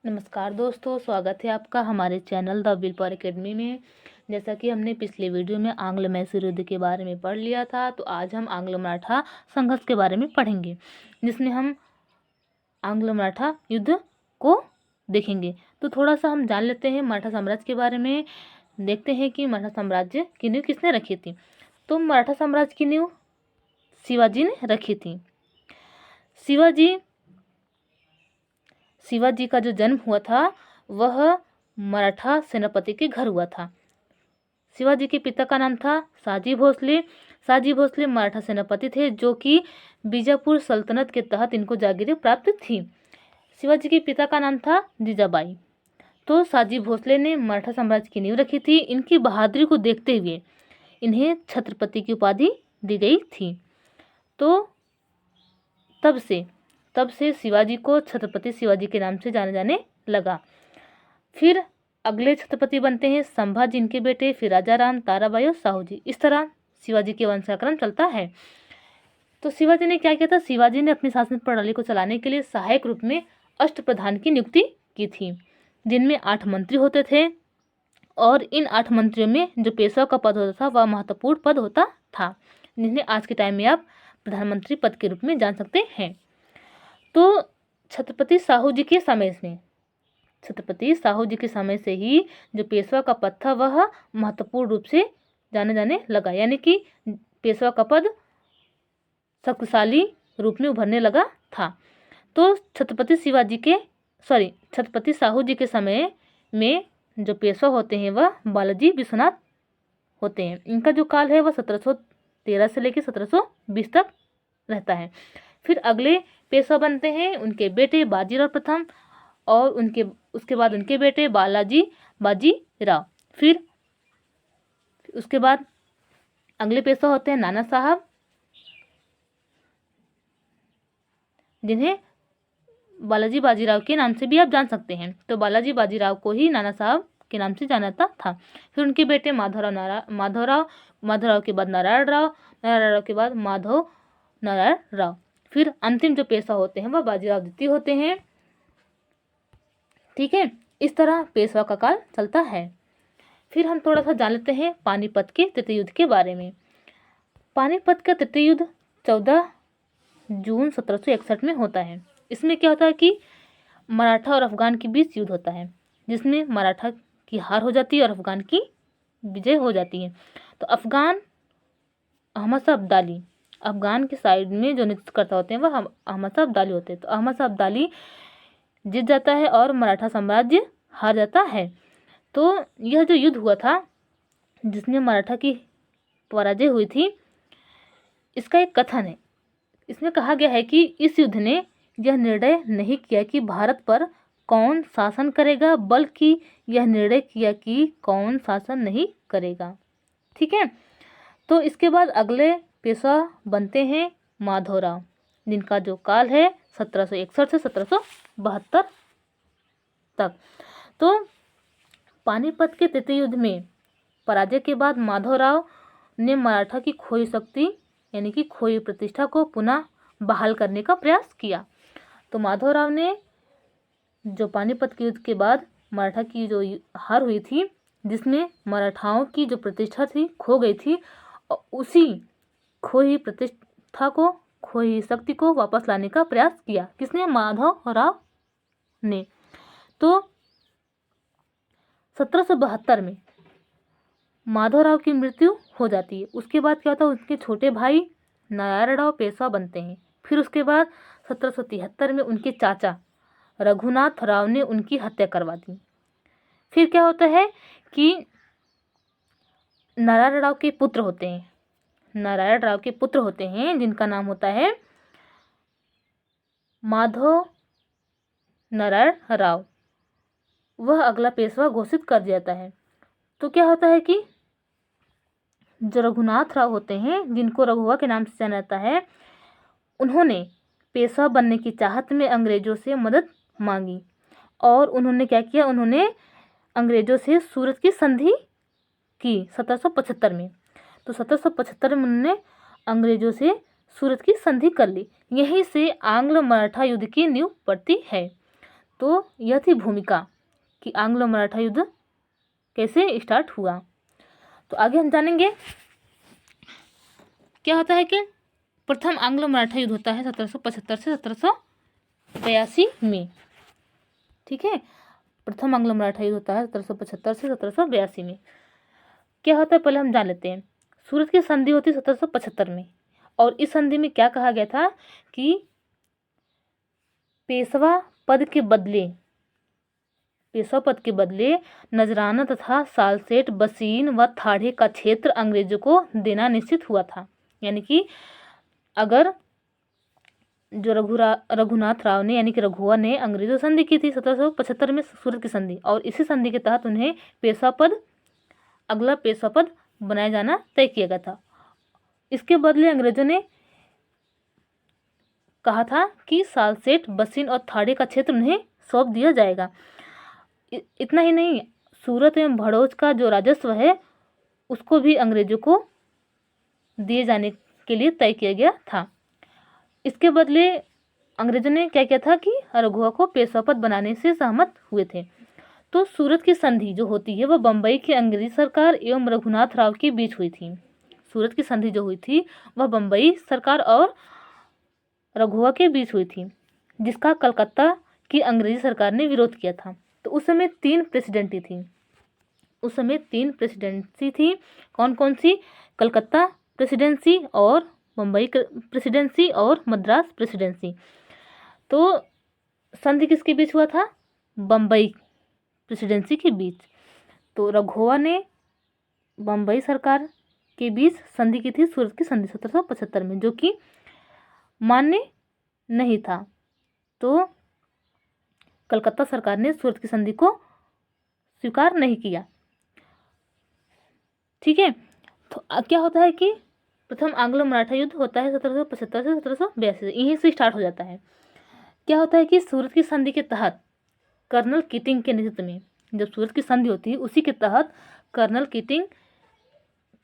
नमस्कार दोस्तों, स्वागत है आपका हमारे channel the will power academy में। जैसा कि हमने पिछले वीडियो में आंग्ल मैसूर युद्ध के बारे में पढ़ लिया था, तो आज हम आंग्ल मराठा संघर्ष के बारे में पढ़ेंगे, जिसमें हम आंग्ल मराठा युद्ध को देखेंगे। तो थोड़ा सा हम जान लेते हैं मराठा साम्राज्य के बारे में। देखते हैं कि मराठा साम्राज्य की नींव किसने रखी थी। तो मराठा साम्राज्य की नींव शिवाजी ने रखी थी। शिवाजी का जो जन्म हुआ था वह मराठा सेनापति के घर हुआ था। शिवाजी के पिता का नाम था साजी भोसले। साजी भोसले मराठा सेनापति थे, जो कि बीजापुर सल्तनत के तहत इनको जागीरें प्राप्त थी। शिवाजी के पिता का नाम था जीजाबाई। तो साजी भोसले ने मराठा साम्राज्य की नींव रखी थी। इनकी बहादुरी को देखते हुए इन्हें छत्रपति की उपाधि दी गई थी। तो तब से शिवाजी को छत्रपति शिवाजी के नाम से जाने जाने लगा। फिर अगले छत्रपति बनते हैं संभाजी, इनके बेटे, फिर राजा राम, ताराबाई और साहूजी। इस तरह शिवाजी के वंशाक्रम चलता है। तो शिवाजी ने क्या किया था? शिवाजी ने अपनी शासन प्रणाली को चलाने के लिए सहायक रूप में अष्टप्रधान की नियुक्ति की थी, जिनमें 8 मंत्री होते थे। और इन 8 मंत्रियों में जो पेशवा का पद होता था वह महत्वपूर्ण पद होता था, जिन्हें आज के टाइम में आप प्रधानमंत्री पद के रूप में जान सकते हैं। तो छत्रपति साहू जी के समय से ही जो पेशवा का पद था वह महत्वपूर्ण रूप से जाने जाने लगा, यानी कि पेशवा का पद शक्तिशाली रूप में उभरने लगा था। तो छत्रपति साहू जी के समय में जो पेशवा होते हैं वह बालाजी विश्वनाथ होते हैं। इनका जो काल है वह 1713 से लेकर 1720 तक रहता है। फिर अगले पेशवा बनते हैं उनके बेटे बाजीराव प्रथम, और उसके बाद उनके बेटे बाजीराव। फिर उसके बाद अगले पेशवा होते हैं नाना साहब, जिन्हें बालाजी बाजीराव के नाम से भी आप जान सकते हैं। तो बालाजी बाजीराव को ही नाना साहब के नाम से जाना जाता था। फिर उनके बेटे माधवराव के बाद नारायण राव के बाद माधव नारायण राव। फिर अंतिम जो पेशवा होते हैं वह बाजीराव द्वितीय होते हैं। ठीक है, इस तरह पेशवा का काल चलता है। फिर हम थोड़ा सा जान लेते हैं पानीपत के तृतीय युद्ध के बारे में। पानीपत का तृतीय युद्ध 14 जून 1761 में होता है। इसमें क्या होता है कि मराठा और अफगान के बीच युद्ध होता है, जिसमें मराठा की हार हो जाती है और अफगान की विजय हो जाती है। तो अफगान के साइड में जो नेतृत्वकर्ता होते हैं वह अहमद शाह अब्दाली होते हैं। तो अहमद शाह अब्दाली जीत जाता है और मराठा साम्राज्य हार जाता है। तो यह जो युद्ध हुआ था जिसमें मराठा की पराजय हुई थी, इसका एक कथन है। इसमें कहा गया है कि इस युद्ध ने यह निर्णय नहीं किया कि भारत पर कौन शासन करेगा, बल्कि यह निर्णय किया कि कौन शासन नहीं करेगा। ठीक है, तो इसके बाद अगले पेशवा बनते हैं माधवराव, जिनका जो काल है 1761 से 1772 तक। तो पानीपत के तृतीय युद्ध में पराजय के बाद माधवराव ने मराठा की खोई शक्ति यानी कि खोई प्रतिष्ठा को पुनः बहाल करने का प्रयास किया। तो माधवराव ने जो पानीपत के युद्ध के बाद मराठा की जो हार हुई थी, जिसमें मराठाओं की जो प्रतिष्ठा थी खो गई थी, उसी खोई प्रतिष्ठा को, खोई शक्ति को वापस लाने का प्रयास किया। किसने? माधवराव ने। तो 1772 में माधवराव की मृत्यु हो जाती है। उसके बाद क्या होता है? उसके छोटे भाई नारायण राव पेशवा बनते हैं। फिर उसके बाद 1773 में उनके चाचा रघुनाथ राव ने उनकी हत्या करवा दी। फिर क्या होता है कि नारायण राव के पुत्र होते हैं जिनका नाम होता है माधव नारायण राव। वह अगला पेशवा घोषित कर दिया जाता है। तो क्या होता है कि जो रघुनाथ राव होते हैं, जिनको रघुवा के नाम से जाना जाता है, उन्होंने पेशवा बनने की चाहत में अंग्रेजों से मदद मांगी और उन्होंने क्या किया? उन्होंने अंग्रेजों से सूरत की संधि की 1775 में। तो 1775 में उन्होंने अंग्रेजों से सूरत की संधि कर ली। यहीं से आंग्ल मराठा युद्ध की नींव पड़ती है। तो यह थी भूमिका कि आंग्लो मराठा युद्ध कैसे स्टार्ट हुआ। तो आगे हम जानेंगे क्या होता है कि प्रथम आंग्लो मराठा युद्ध होता है 1775 से 1782 में। ठीक है, प्रथम आंग्लो मराठा युद्ध होता है 1775 से 1782 में। क्या होता है पहले हम जान लेते हैं। सूरत की संधि होती है 1775 में, और इस संधि में क्या कहा गया था कि पेशवा पद के बदले नजराना तथा सालसेट, बसीन व थाड़े का क्षेत्र अंग्रेजों को देना निश्चित हुआ था। यानी कि अगर जो रघुनाथ राव ने यानी कि रघुआ ने अंग्रेजों से संधि की थी 1775 में, सूरत की संधि, और इसी संधि के तहत उन्हें अगला पेशवा पद बनाया जाना तय किया गया था। इसके बदले अंग्रेजों ने कहा था कि सालसेट, बसीन और थाड़े का क्षेत्र उन्हें सौंप दिया जाएगा। इतना ही नहीं, सूरत एवं भड़ोच का जो राजस्व है उसको भी अंग्रेजों को दिए जाने के लिए तय किया गया था। इसके बदले अंग्रेजों ने क्या किया था कि रघुआ को पेशवा पद बनाने से सहमत हुए थे। तो सूरत की संधि जो होती है वह बम्बई की अंग्रेजी सरकार एवं रघुनाथ राव के बीच हुई थी। सूरत की संधि जो हुई थी वह बम्बई सरकार और रघुआ के बीच हुई थी, जिसका कलकत्ता की अंग्रेजी सरकार ने विरोध किया था। तो उस समय 3 प्रेसिडेंसी थी। कौन कौन सी? कलकत्ता प्रेसिडेंसी और बम्बई प्रेसिडेंसी और मद्रास प्रेसिडेंसी। तो संधि किसके बीच हुआ था? बम्बई प्रेसिडेंसी के बीच। तो रघुआ ने बम्बई सरकार के बीच संधि की थी, सूरत की संधि 1775 में, जो कि मान्य नहीं था। तो कलकत्ता सरकार ने सूरत की संधि को स्वीकार नहीं किया। ठीक है, तो क्या होता है कि प्रथम आंग्लो मराठा युद्ध होता है 1775 से 1782 से, यहीं से स्टार्ट हो जाता है। क्या होता है कि सूरत की संधि के तहत कर्नल कीटिंग के नेतृत्व में, जब सूरत की संधि होती है उसी के तहत कर्नल कीटिंग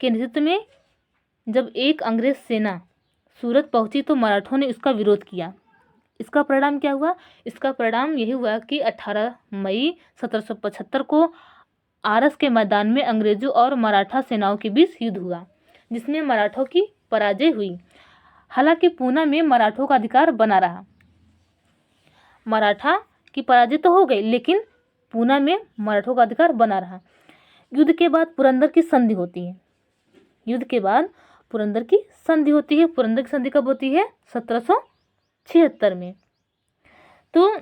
के नेतृत्व में जब एक अंग्रेज सेना सूरत पहुंची तो मराठों ने इसका विरोध किया। इसका परिणाम क्या हुआ? इसका परिणाम यही हुआ कि 18 मई 1775 को आरस के मैदान में अंग्रेजों और मराठा सेनाओं के बीच युद्ध हुआ, जिसमें मराठों की पराजय हुई। हालांकि पूना में मराठों का अधिकार बना रहा। मराठा की पराजय तो हो गई, लेकिन पूना में मराठों का अधिकार बना रहा। युद्ध के बाद पुरंदर की संधि होती है। पुरंदर की संधि कब होती है? 1776 में। तो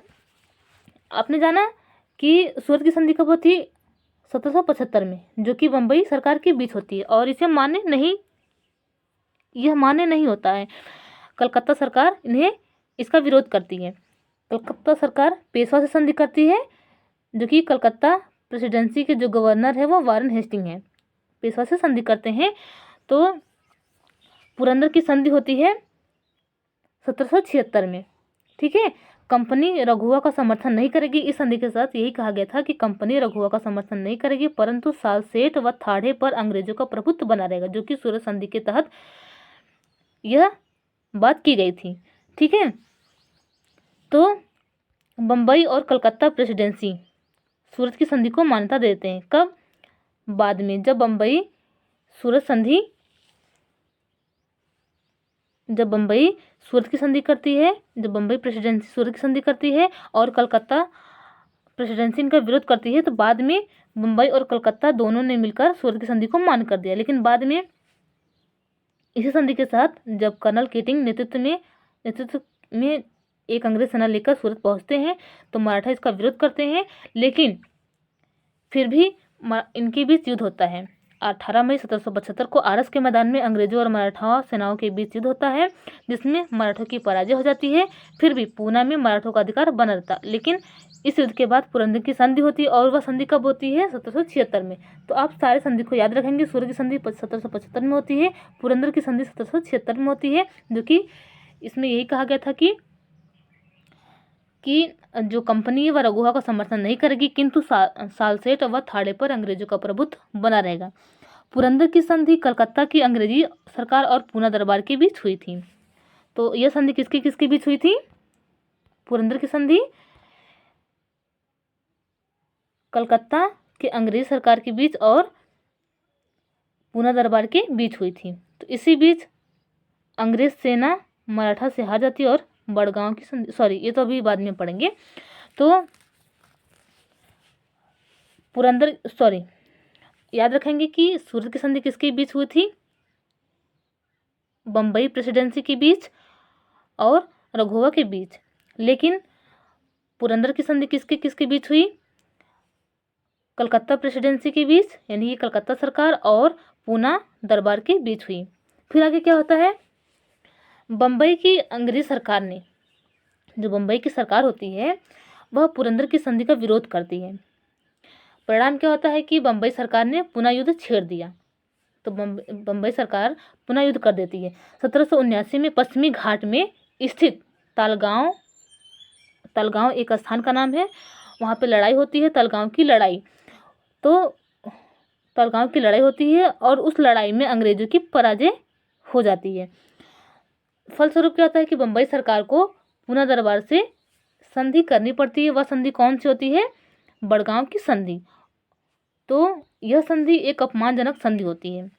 आपने जाना कि सूरत की संधि कब होती है? 1775 में, जो कि बम्बई सरकार के बीच होती है, और इसे मान्य नहीं होता है। कलकत्ता सरकार इसका विरोध करती है। कलकत्ता सरकार पेशवा से संधि करती है, जो कि कलकत्ता प्रेसिडेंसी के जो गवर्नर है वो वारेन हेस्टिंग है, पेशवा से संधि करते हैं। तो पुरंदर की संधि होती है 1776 में। ठीक है, कंपनी रघुआ का समर्थन नहीं करेगी। इस संधि के साथ यही कहा गया था कि कंपनी रघुआ का समर्थन नहीं करेगी, परंतु सालसेट व थाड़े पर अंग्रेजों का प्रभुत्व बना रहेगा, जो कि सूरत संधि के तहत यह बात की गई थी। ठीक है, तो बम्बई और कलकत्ता प्रेसिडेंसी सूरत की संधि को मान्यता देते हैं। कब? बाद में, जब बम्बई सूरत की संधि करती है, जब बम्बई प्रेसिडेंसी सूरत की संधि करती है और कलकत्ता प्रेसिडेंसी इनका विरोध करती है, तो बाद में बम्बई और कलकत्ता दोनों ने मिलकर सूरत की संधि को मान्य कर दिया। लेकिन बाद में इसी संधि के साथ जब कर्नल कीटिंग नेतृत्व में एक अंग्रेज सेना लेकर सूरत पहुंचते हैं तो मराठा इसका विरोध करते हैं, लेकिन फिर भी इनके बीच युद्ध होता है। 18 मई 1775 को आरस के मैदान में अंग्रेजों और मराठा सेनाओं के बीच युद्ध होता है, जिसमें मराठों की पराजय हो जाती है। फिर भी पूना में मराठों का अधिकार बना रहता। लेकिन इस युद्ध के बाद पुरंदर की संधि होती है, और वह संधि कब होती है? 1776 में। तो आप सारे संधि को याद रखेंगे। सूरत की संधि 1775 में होती है, पुरंदर की संधि 1776 में होती है, जो कि इसमें यही कहा गया था कि जो कंपनी है वह रघुआ का समर्थन नहीं करेगी, किंतु सालसेट व थाड़े पर अंग्रेजों का प्रभुत्व बना रहेगा। पुरंदर की संधि कलकत्ता की अंग्रेजी सरकार और पूना दरबार के बीच हुई थी। तो यह संधि किसके बीच हुई थी? पुरंदर की संधि कलकत्ता के अंग्रेज सरकार के बीच और पूना दरबार के बीच हुई थी। तो इसी बीच अंग्रेज सेना मराठा से हार जाती है और बड़गांव की संधि, सॉरी ये तो अभी बाद में पढ़ेंगे। तो पुरंदर, सॉरी याद रखेंगे कि सूरत की संधि किसके बीच हुई थी? बम्बई प्रेसिडेंसी के बीच और रघुवा के बीच। लेकिन पुरंदर की संधि किसके किसके बीच हुई? कलकत्ता प्रेसिडेंसी के बीच, यानी कि कलकत्ता सरकार और पूना दरबार के बीच हुई। फिर आगे क्या होता है? बम्बई की अंग्रेज सरकार ने, जो बम्बई की सरकार होती है वह पुरंदर की संधि का विरोध करती है। परिणाम क्या होता है कि बम्बई सरकार ने पुनः युद्ध छेड़ दिया। तो बम्बई सरकार पुनः युद्ध कर देती है। 1779 में पश्चिमी घाट में स्थित तालगांव एक स्थान का नाम है, वहाँ पे लड़ाई होती है, तालगांव की लड़ाई। तो तालगांव की लड़ाई होती है और उस लड़ाई में अंग्रेजों की पराजय हो जाती है। फलस्वरूप क्या होता है कि बम्बई सरकार को पूना दरबार से संधि करनी पड़ती है। वह संधि कौन सी होती है? बड़गांव की संधि। तो यह संधि एक अपमानजनक संधि होती है,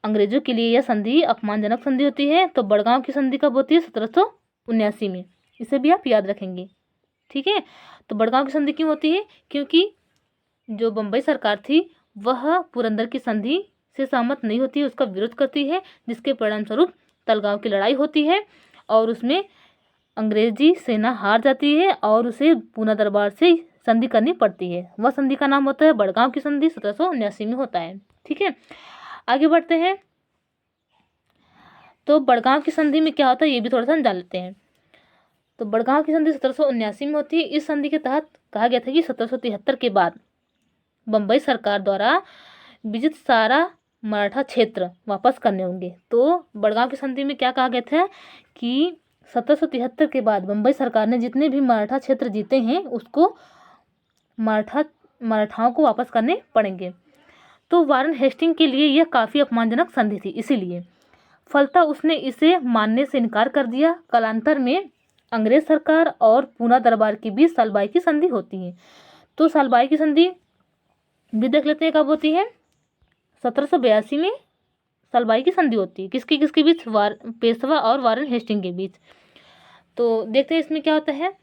अंग्रेजों के लिए यह संधि अपमानजनक संधि होती है। तो बड़गांव की संधि कब होती है? 1779 में। इसे भी आप याद रखेंगे, ठीक है। तो बड़गांव की संधि क्यों होती है? क्योंकि जो बम्बई सरकार थी वह पुरंदर की संधि से सहमत नहीं होती है, उसका विरोध करती है, जिसके परिणाम स्वरूप तालगांव की लड़ाई होती है और उसमें अंग्रेजी सेना हार जाती है और उसे पूना दरबार से संधि करनी पड़ती है। वह संधि का नाम होता है बड़गांव की संधि, 1779 में होता है, ठीक है। आगे बढ़ते हैं। तो बड़गांव की संधि में क्या होता है ये भी थोड़ा सा जान लेते हैं। तो बड़गांव की संधि 1779 में होती है। इस संधि के तहत कहा गया था कि 1773 के बाद बम्बई सरकार द्वारा विजित सारा मराठा क्षेत्र वापस करने होंगे। तो बड़गांव की संधि में क्या कहा गया था कि 1773 के बाद बम्बई सरकार ने जितने भी मराठा क्षेत्र जीते हैं उसको मराठाओं को वापस करने पड़ेंगे। तो वारन हेस्टिंग के लिए यह काफ़ी अपमानजनक संधि थी, इसीलिए फलतः उसने इसे मानने से इनकार कर दिया। कालांतर में अंग्रेज सरकार और पूना दरबार के बीच सालबाई की संधि होती है। तो सालबाई की संधि भी देख लेते हैं कब होती है। 1782 में सालबाई की संधि होती है। किसके किसके बीच? पेशवा और वारन हेस्टिंग के बीच। तो देखते हैं इसमें क्या होता है।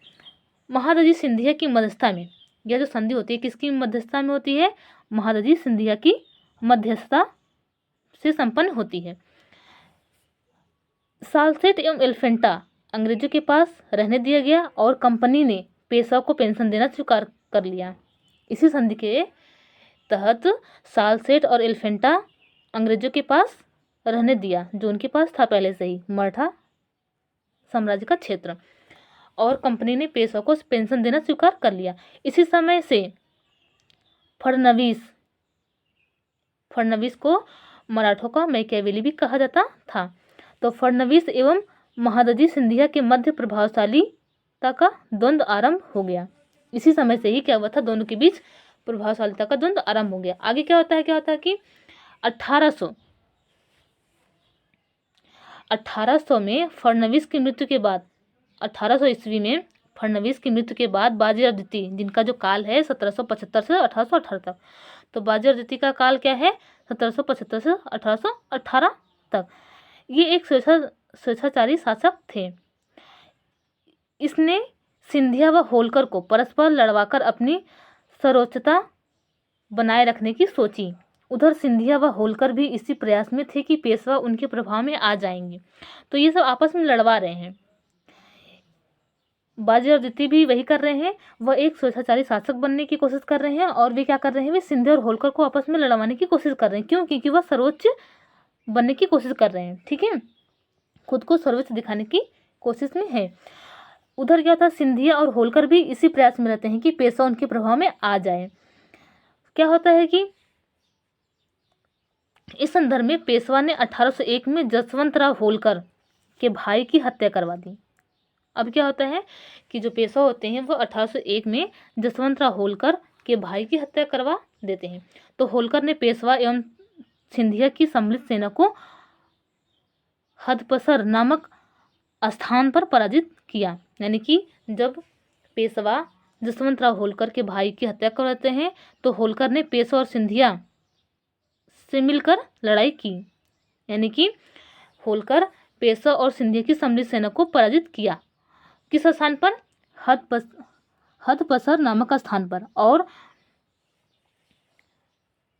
महादजी सिंधिया की मध्यस्थता में यह जो संधि होती है किसकी मध्यस्थता में होती है? महादजी सिंधिया की मध्यस्थता से संपन्न होती है। सालसेट एवं एलिफेंटा अंग्रेजों के पास रहने दिया गया और कंपनी ने पेशवा को पेंशन देना स्वीकार कर लिया। इसी संधि के तहत सालसेट और एलिफेंटा अंग्रेजों के पास रहने दिया, जो उनके पास था पहले से ही मराठा साम्राज्य का क्षेत्र, और कंपनी ने पेशवा को पेंशन देना स्वीकार कर लिया। इसी समय से फडणवीस को मराठों का मैकियावेली भी कहा जाता था। तो फडणवीस एवं महादजी सिंधिया के मध्य प्रभावशालीता का द्वंद्व आरंभ हो गया। इसी समय से ही क्या हुआ था, दोनों के बीच प्रभावशालीता का द्वंद्व आरंभ हो गया। आगे क्या होता है कि 1800 में फडणवीस की मृत्यु के बाद 1800 ईस्वी में फडणवीस की मृत्यु के बाद बाजीराव द्वितीय, जिनका जो काल है 1775 से 1818 तक, तो बाजीराव द्वितीय का काल क्या है? 1775 से 1818 तक। ये एक स्वेच्छाचारी शासक थे। इसने सिंधिया व होलकर को परस्पर लड़वाकर अपनी सर्वोच्चता बनाए रखने की सोची। उधर सिंधिया व होलकर भी इसी प्रयास में थे कि पेशवा उनके प्रभाव में आ जाएंगे। तो ये सब आपस में लड़वा रहे हैं। बाजीराव द्वितीय भी वही कर रहे हैं, वह एक स्वेच्छाचारी शासक बनने की कोशिश कर रहे हैं और वे क्या कर रहे हैं, वे सिंधिया और होलकर को आपस में लड़वाने की कोशिश कर रहे हैं। क्यों? क्योंकि वह सर्वोच्च बनने की कोशिश कर रहे हैं, ठीक है, खुद को सर्वोच्च दिखाने की कोशिश में है। उधर क्या था, सिंधिया और होलकर भी इसी प्रयास में रहते हैं कि पेशवा उनके प्रभाव में आ जाए। क्या होता है कि इस संदर्भ में पेशवा ने 1801 में जसवंतराव होलकर के भाई की हत्या करवा दी। अब क्या होता है कि जो पेशवा होते हैं वो 1801 में जसवंतराव होलकर के भाई की हत्या करवा देते हैं। तो होलकर ने पेशवा एवं सिंधिया की सम्मिलित सेना को हदपसर नामक स्थान पर पराजित किया। यानी कि जब पेशवा जसवंतराव होलकर के भाई की हत्या कर देते हैं, तो होलकर ने पेशवा और सिंधिया से मिलकर लड़ाई की। यानी कि होलकर पेशवा और सिंधिया की सम्मिलित सेना को पराजित किया। किस स्थान पर? हथपसर नामक स्थान पर।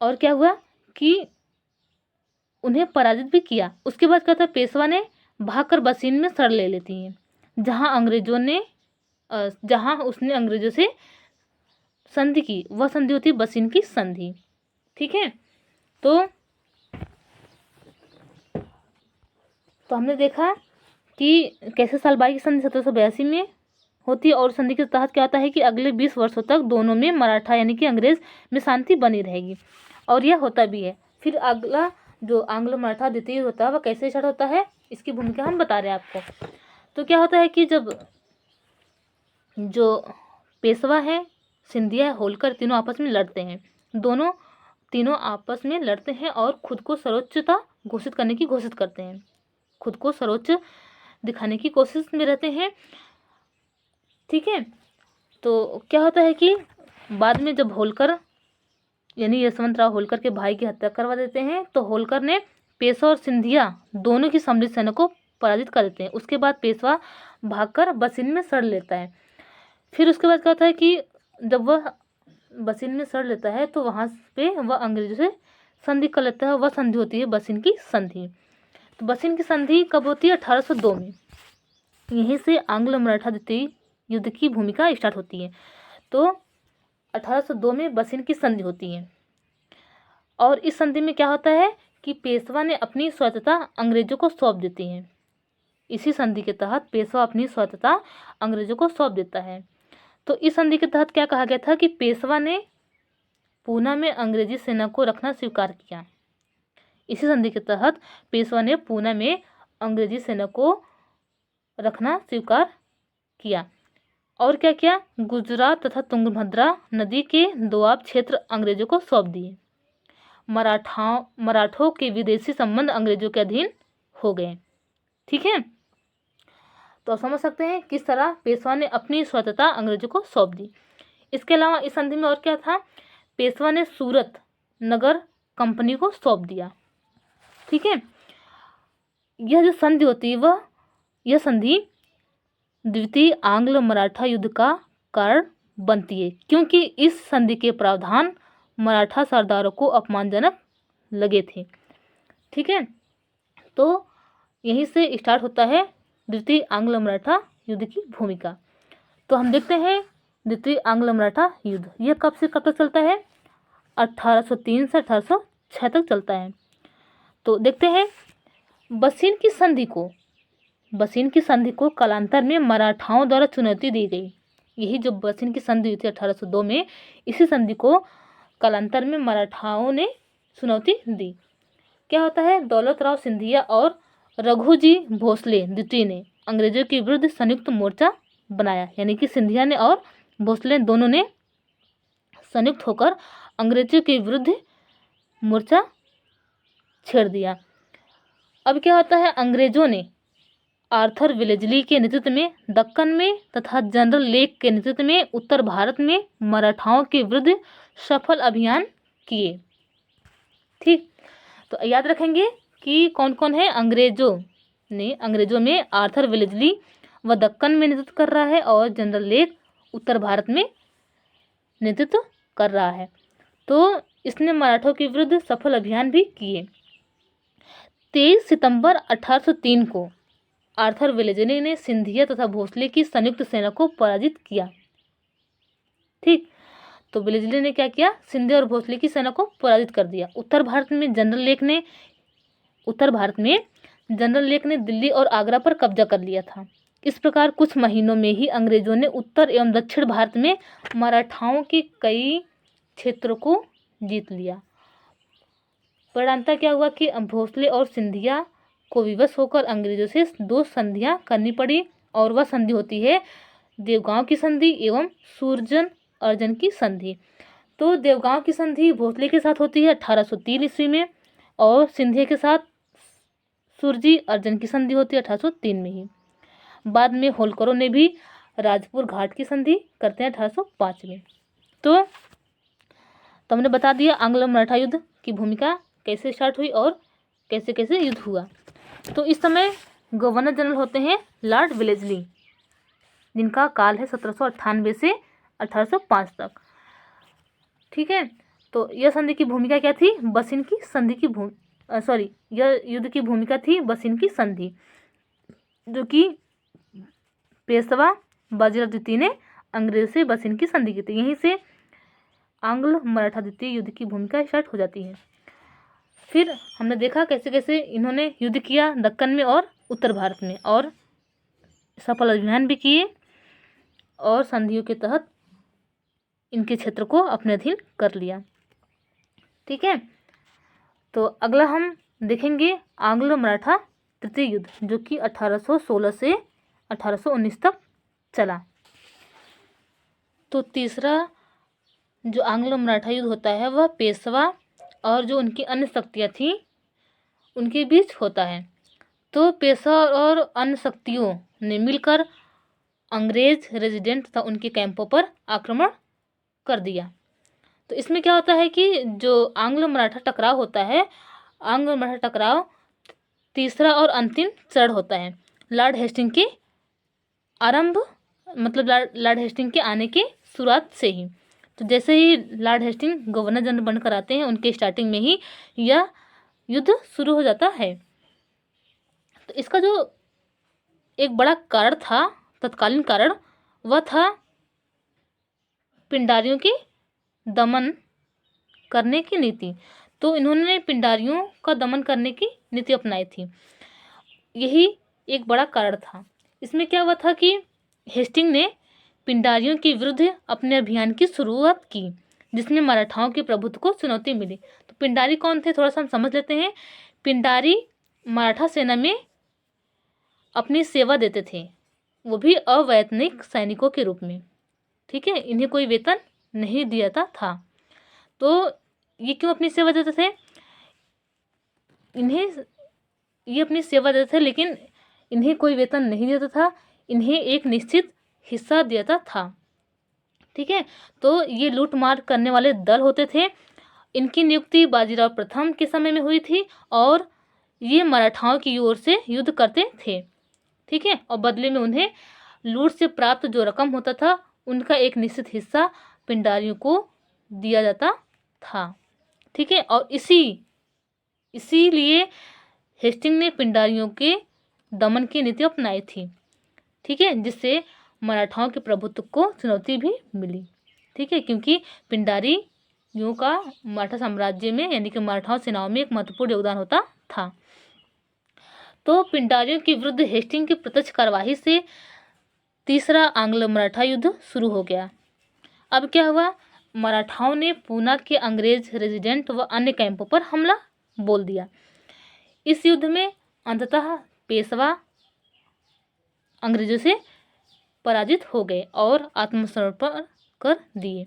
और क्या हुआ कि उन्हें पराजित भी किया। उसके बाद क्या था, पेशवा ने भागकर बसीन में शरण ले लेती हैं, जहां उसने अंग्रेजों से संधि की। वह संधि होती है बसीन की संधि। ठीक है, तो हमने देखा कि कैसे सालबाई की संधि 1782 में होती है, और संधि के तहत क्या होता है कि अगले 20 वर्षों तक दोनों में मराठा यानी कि अंग्रेज में शांति बनी रहेगी, और यह होता भी है। फिर अगला जो आंग्लो मराठा द्वितीय होता है वह कैसे स्टार्ट होता है, इसकी भूमिका हम बता रहे हैं आपको। तो क्या होता है कि जब जो पेशवा है, सिंधिया है, होलकर, तीनों आपस में लड़ते हैं। तीनों आपस में लड़ते हैं और खुद को सर्वोच्चता घोषित करने की कोशिश करते हैं, खुद को सर्वोच्च दिखाने की कोशिश में रहते हैं। ठीक है, तो क्या होता है कि बाद में जब होलकर यानी यशवंतराव होलकर के भाई की हत्या करवा देते हैं, तो होलकर ने पेशवा और सिंधिया दोनों की सम्मिलित सेना को पराजित कर देते हैं। उसके बाद पेशवा भागकर बसीन में शरण लेता है। फिर उसके बाद क्या होता है कि जब वह बसीन में शरण लेता है तो वहाँ पे वह अंग्रेजों से संधि कर लेता है। वह संधि होती है बसीन की संधि। तो बसीन की संधि कब होती है? 1802 में। यहीं से आंग्ल मराठा द्वितीय युद्ध की भूमिका स्टार्ट होती है। तो 1802 में बसीन की संधि होती है, और इस संधि में क्या होता है कि पेशवा ने अपनी स्वायत्तता अंग्रेजों को सौंप देती है। इसी संधि के तहत पेशवा अपनी स्वायत्तता अंग्रेजों को सौंप देता है। तो इस संधि के तहत क्या कहा गया था कि पेशवा ने पूना में अंग्रेजी सेना को रखना स्वीकार किया। इसी संधि के तहत पेशवा ने पूना में अंग्रेजी सेना को रखना स्वीकार किया। और क्या किया? गुजरात तथा तुंगभद्रा नदी के दोआब क्षेत्र अंग्रेजों को सौंप दिए। मराठों के विदेशी संबंध अंग्रेजों के अधीन हो गए। ठीक है, तो समझ सकते हैं किस तरह पेशवा ने अपनी स्वतंत्रता अंग्रेजों को सौंप दी। इसके अलावा इस संधि में और क्या था? पेशवा ने सूरत नगर कंपनी को सौंप दिया। ठीक है, यह जो संधि होती है यह संधि द्वितीय आंग्ल मराठा युद्ध का कारण बनती है, क्योंकि इस संधि के प्रावधान मराठा सरदारों को अपमानजनक लगे थे। ठीक है, तो यहीं से स्टार्ट होता है द्वितीय आंग्ल मराठा युद्ध की भूमिका। तो हम देखते हैं द्वितीय आंग्ल मराठा युद्ध यह कब से कब तक चलता है? 1803 से 1806 तक चलता है। तो देखते हैं बसीन की संधि को कालांतर में मराठाओं द्वारा चुनौती दी गई। यही जो बसीन की संधि हुई थी 1802 में, इसी संधि को कालांतर में मराठाओं ने चुनौती दी। क्या होता है? दौलत राव सिंधिया और रघुजी भोसले द्वितीय ने अंग्रेजों के विरुद्ध संयुक्त मोर्चा बनाया। यानी कि सिंधिया ने और भोसले दोनों ने संयुक्त होकर अंग्रेजों के विरुद्ध मोर्चा छेड़ दिया। अब क्या होता है? अंग्रेजों ने आर्थर विलेजली के नेतृत्व में दक्कन में तथा जनरल लेक के नेतृत्व में उत्तर भारत में मराठाओं के विरुद्ध सफल अभियान किए। ठीक, तो याद रखेंगे कि कौन कौन है? अंग्रेजों में आर्थर विलेजली वह दक्कन में नेतृत्व कर रहा है और जनरल लेक उत्तर भारत में नेतृत्व कर रहा है। तो इसने मराठों के विरुद्ध सफल अभियान भी किए। 23 सितंबर 1803 को आर्थर विलेजली ने सिंधिया तथा भोसले की संयुक्त सेना को पराजित किया। ठीक, तो विलेजली ने क्या किया? सिंधिया और भोसले की सेना को पराजित कर दिया। उत्तर भारत में जनरल लेक ने दिल्ली और आगरा पर कब्जा कर लिया था। इस प्रकार कुछ महीनों में ही अंग्रेजों ने उत्तर एवं दक्षिण भारत में मराठाओं के कई क्षेत्रों को जीत लिया। परिणामतः क्या हुआ कि भोसले और सिंधिया को विवश होकर अंग्रेजों से 2 संधियां करनी पड़ी, और वह संधि होती है देवगांव की संधि एवं सूरजन अर्जन की संधि। तो देवगांव की संधि भोसले के साथ होती है 1803 ईस्वी में, और सिंधिया के साथ सुरजी अर्जन की संधि होती है 1803 में ही। बाद में होलकरों ने भी राजपुर घाट की संधि करते हैं 1805 में। तो हमने बता दिया आंग्ल मराठा युद्ध की भूमिका कैसे स्टार्ट हुई और कैसे कैसे युद्ध हुआ। तो इस समय गवर्नर जनरल होते हैं लॉर्ड वेलेस्ली, जिनका काल है 1798 से 1805 तक। ठीक है, तो यह संधि की भूमिका क्या थी? बसिन की संधि की यह युद्ध की भूमिका थी बसिन की संधि, जो कि पेशवा बाजीराव द्वितीय ने अंग्रेज से बसिन की संधि की थी। यहीं से आंग्ल मराठा द्वितीय युद्ध की भूमिका स्टार्ट हो जाती है। फिर हमने देखा कैसे कैसे इन्होंने युद्ध किया दक्कन में और उत्तर भारत में, और सफल अभियान भी किए और संधियों के तहत इनके क्षेत्र को अपने अधीन कर लिया। ठीक है, तो अगला हम देखेंगे आंग्ल मराठा तृतीय युद्ध, जो कि 1816 से 1819 तक चला। तो तीसरा जो आंग्ल मराठा युद्ध होता है वह पेशवा और जो उनकी अन्य शक्तियाँ थीं उनके बीच होता है। तो पेशवा और अन्य शक्तियों ने मिलकर अंग्रेज रेजिडेंट तथा उनके कैंपों पर आक्रमण कर दिया। तो इसमें क्या होता है कि जो आंग्ल मराठा टकराव होता है, आंग्ल मराठा टकराव तीसरा और अंतिम चरण होता है लॉर्ड हेस्टिंग के आरंभ, मतलब लॉर्ड हेस्टिंग के आने के शुरुआत से ही। तो जैसे ही लॉर्ड हेस्टिंग गवर्नर जनरल बनकर आते हैं, उनके स्टार्टिंग में ही यह युद्ध शुरू हो जाता है। तो इसका जो एक बड़ा कारण था, तत्कालीन कारण, वह था पिंडारियों की दमन करने की नीति। तो इन्होंने पिंडारियों का दमन करने की नीति अपनाई थी, यही एक बड़ा कारण था। इसमें क्या हुआ था कि हेस्टिंग ने पिंडारियों के विरुद्ध अपने अभियान की शुरुआत की, जिसमें मराठाओं के प्रभुत्व को चुनौती मिली। तो पिंडारी कौन थे, थोड़ा सा हम समझ लेते हैं। पिंडारी मराठा सेना में अपनी सेवा देते थे, वो भी अवैतनिक सैनिकों के रूप में। ठीक है, इन्हें कोई वेतन नहीं दिया था। तो ये क्यों अपनी सेवा देते थे? ये अपनी सेवा देते थे, लेकिन इन्हें कोई वेतन नहीं देता था, इन्हें एक निश्चित हिस्सा देता था। ठीक है, तो ये लूटमार करने वाले दल होते थे। इनकी नियुक्ति बाजीराव प्रथम के समय में हुई थी और ये मराठाओं की ओर से युद्ध करते थे। ठीक है, और बदले में उन्हें लूट से प्राप्त जो रकम होता था उनका एक निश्चित हिस्सा पिंडारियों को दिया जाता था। ठीक है, और इसीलिए हेस्टिंग ने पिंडारियों के दमन की नीति अपनाई थी। ठीक है, जिससे मराठाओं के प्रभुत्व को चुनौती भी मिली। ठीक है, क्योंकि पिंडारियों का मराठा साम्राज्य में यानी कि मराठाओं सेनाओं में एक महत्वपूर्ण योगदान होता था। तो पिंडारियों के विरुद्ध हेस्टिंग की प्रत्यक्ष कार्यवाही से तीसरा आंग्ल मराठा युद्ध शुरू हो गया। अब क्या हुआ, मराठाओं ने पूना के अंग्रेज रेजिडेंट व अन्य कैंपों पर हमला बोल दिया। इस युद्ध में अंततः पेशवा अंग्रेजों से पराजित हो गए और आत्मसमर्पण कर दिए।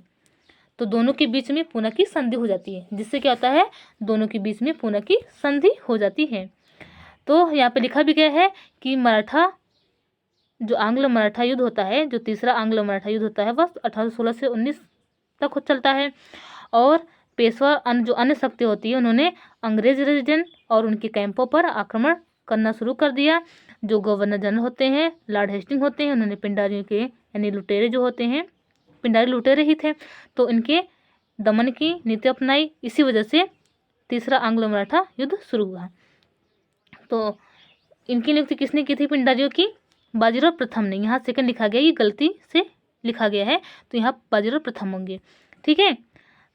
तो दोनों के बीच में पूना की संधि हो जाती है, जिससे क्या होता है, दोनों के बीच में पूना की संधि हो जाती है। तो यहाँ पे लिखा भी गया है कि जो आंग्ल मराठा युद्ध होता है, जो तीसरा आंग्ल मराठा युद्ध होता है, वह 1816 से 19 तक चलता है। और पेशवा जो अन्य शक्ति होती है, उन्होंने अंग्रेज रेजिडेंट और उनके कैंपों पर आक्रमण करना शुरू कर दिया। जो गवर्नर जनरल होते हैं लॉर्ड हेस्टिंग होते हैं, उन्होंने पिंडारियों के यानी लुटेरे जो होते हैं, पिंडारी लुटेरे ही थे, तो इनके दमन की नीति अपनाई। इसी वजह से तीसरा आंग्ल मराठा युद्ध शुरू हुआ। तो इनकी नियुक्ति किसने की थी पिंडारियों की? बाजीराव प्रथम ने। यहाँ सेकंड लिखा गया, ये गलती से लिखा गया है, तो यहाँ बाजीराव प्रथम होंगे। ठीक है,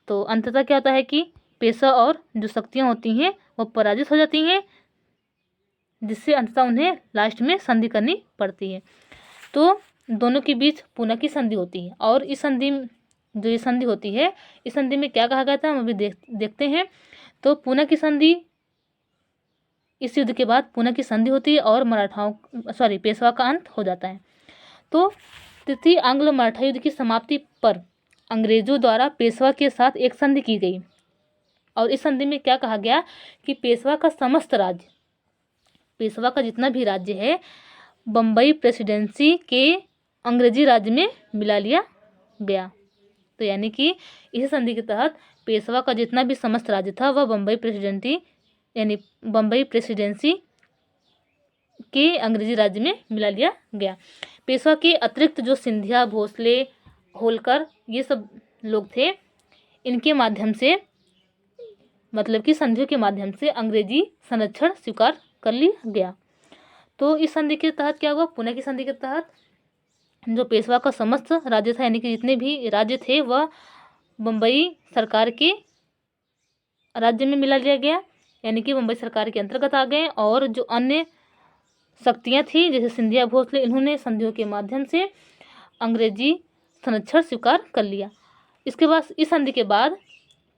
तो अंततः क्या होता है कि पेशवा और जो शक्तियाँ होती हैं वो पराजित हो जाती हैं, जिससे अंततः उन्हें लास्ट में संधि करनी पड़ती है। तो दोनों के बीच पूना की संधि होती है, और इस संधि जो ये संधि होती है, इस संधि में क्या कहा गया था हम अभी देखते हैं। तो पूना की संधि, इस युद्ध के बाद पूना की संधि होती है और पेशवा का अंत हो जाता है। तो तृतीय आंग्ल मराठा युद्ध की समाप्ति पर अंग्रेजों द्वारा पेशवा के साथ एक संधि की गई, और इस संधि में क्या कहा गया कि पेशवा का समस्त राज्य, पेशवा का जितना भी राज्य है, बम्बई प्रेसिडेंसी के अंग्रेजी राज्य में मिला लिया गया। तो यानी कि इस संधि के तहत पेशवा का जितना भी समस्त राज्य था वह बम्बई प्रेसिडेंसी के अंग्रेजी राज्य में मिला लिया गया। पेशवा के अतिरिक्त जो सिंधिया, भोसले, होलकर ये सब लोग थे, इनके माध्यम से मतलब कि संधियों के माध्यम से अंग्रेजी संरक्षण स्वीकार कर लिया गया। तो इस संधि के तहत क्या हुआ, पुणे की संधि के तहत जो पेशवा का समस्त राज्य था यानी कि जितने भी राज्य थे वह बम्बई सरकार के राज्य में मिला लिया गया, यानी कि बम्बई सरकार के अंतर्गत आ गए। और जो अन्य शक्तियाँ थी जैसे सिंधिया, भोसले, इन्होंने संधियों के माध्यम से अंग्रेजी संरक्षण स्वीकार कर लिया। इसके बाद इस संधि के बाद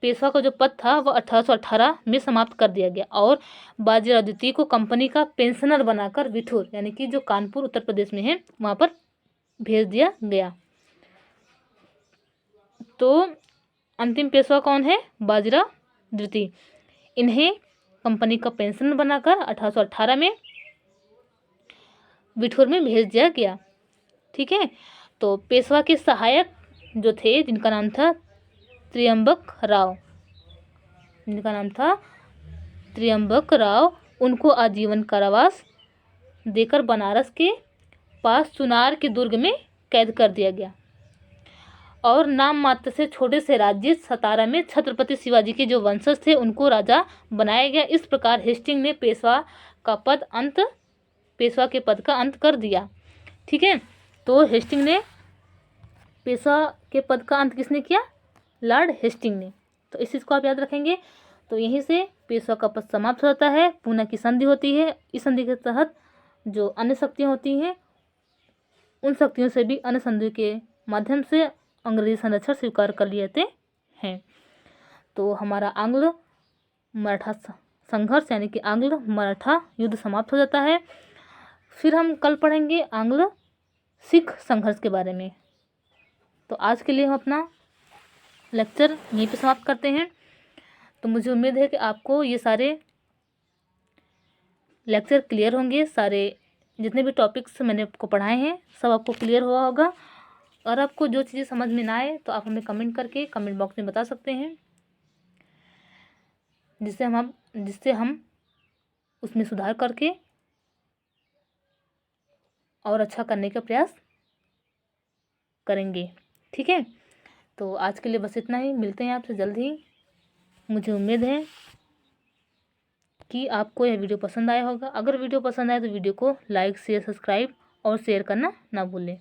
पेशवा का जो पद था वह 1818 में समाप्त कर दिया गया और बाजीराव द्वितीय को कंपनी का पेंशनर बनाकर विठूर यानी कि जो कानपुर उत्तर प्रदेश में है वहाँ पर भेज दिया गया। तो अंतिम पेशवा कौन है, बाजीराव द्वितीय। इन्हें कंपनी का पेंशनर बनाकर 1818 में विठूर में भेज दिया गया। ठीक है। तो पेशवा के सहायक जो थे जिनका नाम था त्र्यंबक राव, उनको आजीवन कारावास देकर बनारस के पास चुनार के दुर्ग में कैद कर दिया गया और नाम मात्र से छोटे से राज्य सतारा में छत्रपति शिवाजी के जो वंशज थे उनको राजा बनाया गया। इस प्रकार हेस्टिंग ने पेशवा के पद का अंत कर दिया। ठीक है। तो हेस्टिंग ने पेशवा के पद का अंत किसने किया, लॉर्ड हेस्टिंग ने। तो इस चीज़ को आप याद रखेंगे। तो यहीं से पेशवा का पद समाप्त हो जाता है, पुणे की संधि होती है। इस संधि के तहत जो अन्य शक्तियाँ होती हैं उन शक्तियों से भी अन्य संधियों के माध्यम से अंग्रेजी संरक्षण स्वीकार कर लेते हैं। तो हमारा आंग्ल मराठा संघर्ष यानी कि आंग्ल मराठा युद्ध समाप्त हो जाता है। फिर हम कल पढ़ेंगे आंग्ल सिख संघर्ष के बारे में। तो आज के लिए हम अपना लेक्चर यहीं पे समाप्त करते हैं। तो मुझे उम्मीद है कि आपको ये सारे लेक्चर क्लियर होंगे, सारे जितने भी टॉपिक्स मैंने आपको पढ़ाए हैं सब आपको क्लियर हुआ होगा। और आपको जो चीज़ें समझ में ना आए तो आप हमें कमेंट करके कमेंट बॉक्स में बता सकते हैं, जिससे हम उसमें सुधार करके और अच्छा करने का प्रयास करेंगे। ठीक है। तो आज के लिए बस इतना ही, मिलते हैं आपसे जल्द ही। मुझे उम्मीद है कि आपको यह वीडियो पसंद आया होगा। अगर वीडियो पसंद आए तो वीडियो को लाइक, शेयर, सब्सक्राइब और शेयर करना ना भूलें।